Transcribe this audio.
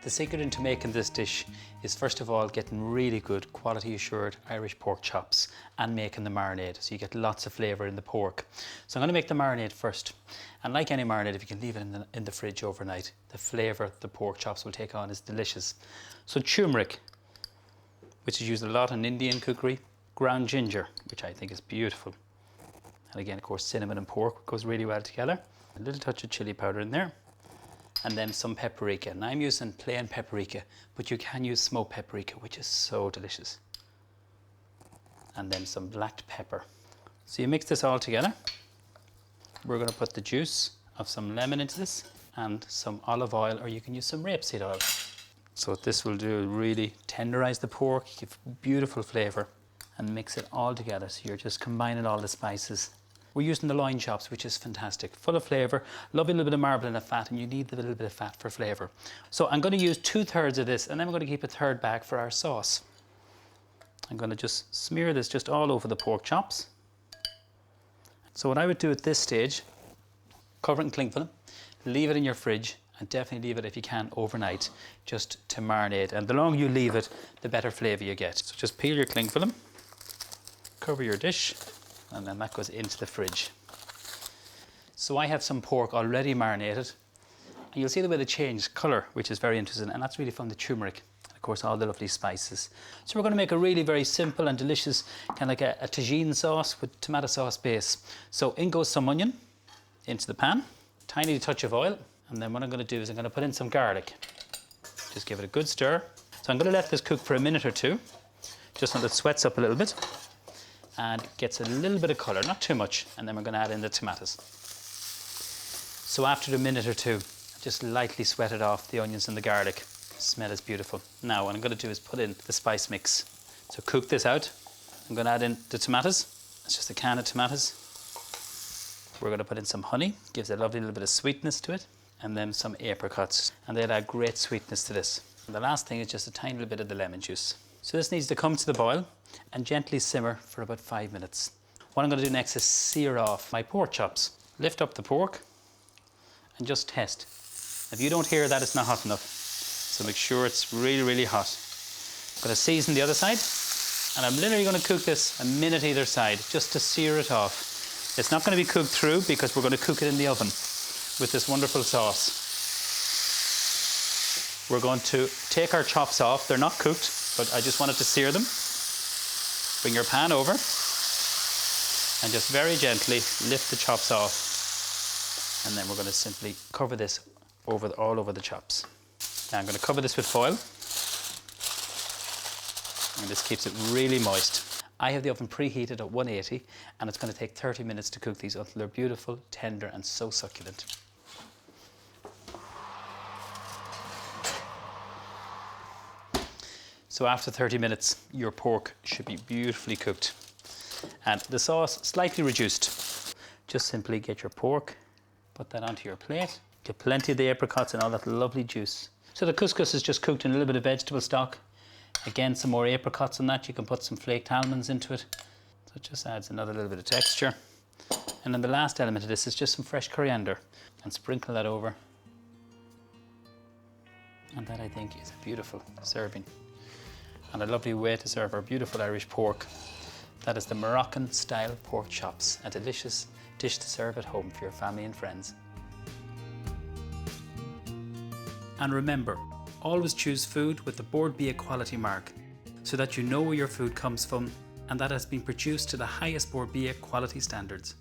The secret into making this dish is first of all getting really good quality assured Irish pork chops and making the marinade so you get lots of flavour in the pork. So I'm going to make the marinade first, and like any marinade, if you can leave it in the fridge overnight, the flavour the pork chops will take on is delicious. So turmeric, which is used a lot in Indian cookery, ground ginger, which I think is beautiful, and again of course cinnamon and pork goes really well together, a little touch of chilli powder in there, and then some paprika. And I'm using plain paprika, but you can use smoked paprika, which is so delicious. And then some black pepper. So you mix this all together. We're going to put the juice of some lemon into this and some olive oil, or you can use some rapeseed oil. So what this will do, really tenderize the pork, give beautiful flavour, and mix it all together. So you're just combining all the spices. We're using the loin chops, which is fantastic, full of flavour, lovely little bit of marbling of fat, and you need a little bit of fat for flavour. So I'm going to use 2/3 of this, and then I'm going to keep 1/3 back for our sauce. I'm going to just smear this just all over the pork chops. So what I would do at this stage, cover it in cling film, leave it in your fridge, and definitely leave it, if you can, overnight, just to marinate. And the longer you leave it, the better flavour you get. So just peel your cling film, cover your dish, and then that goes into the fridge. So I have some pork already marinated, and you'll see the way they change colour, which is very interesting, and that's really from the turmeric, and of course all the lovely spices. So we're going to make a really very simple and delicious kind of like a tagine sauce with tomato sauce base. So in goes some onion into the pan, tiny touch of oil, and then what I'm going to do is I'm going to put in some garlic. Just give it a good stir. So I'm going to let this cook for a minute or two, just until it sweats up a little bit and gets a little bit of colour, not too much, and then we're going to add in the tomatoes. So after a minute or two, just lightly sweat it off, the onions and the garlic. The smell is beautiful. Now what I'm going to do is put in the spice mix. So cook this out. I'm going to add in the tomatoes. It's just a can of tomatoes. We're going to put in some honey, gives a lovely little bit of sweetness to it, and then some apricots, and they'll add great sweetness to this. And the last thing is just a tiny little bit of the lemon juice. So this needs to come to the boil and gently simmer for about 5 minutes. What I'm going to do next is sear off my pork chops. Lift up the pork and just test. If you don't hear that, it's not hot enough. So make sure it's really, really hot. I'm going to season the other side, and I'm literally going to cook this a minute either side just to sear it off. It's not going to be cooked through because we're going to cook it in the oven with this wonderful sauce. We're going to take our chops off. They're not cooked, but I just wanted to sear them. Bring your pan over and just very gently lift the chops off, and then we're going to simply cover this all over the chops. Now I'm going to cover this with foil, and this keeps it really moist. I have the oven preheated at 180, and it's going to take 30 minutes to cook these until they're beautiful, tender and so succulent. So after 30 minutes, your pork should be beautifully cooked. And the sauce slightly reduced. Just simply get your pork, put that onto your plate. Get plenty of the apricots and all that lovely juice. So the couscous is just cooked in a little bit of vegetable stock. Again, some more apricots on that. You can put some flaked almonds into it. So it just adds another little bit of texture. And then the last element of this is just some fresh coriander. And sprinkle that over. And that, I think, is a beautiful serving. And a lovely way to serve our beautiful Irish pork. That is the Moroccan style pork chops, a delicious dish to serve at home for your family and friends. And remember, always choose food with the Board BA quality mark, so that you know where your food comes from and that has been produced to the highest Board BA quality standards.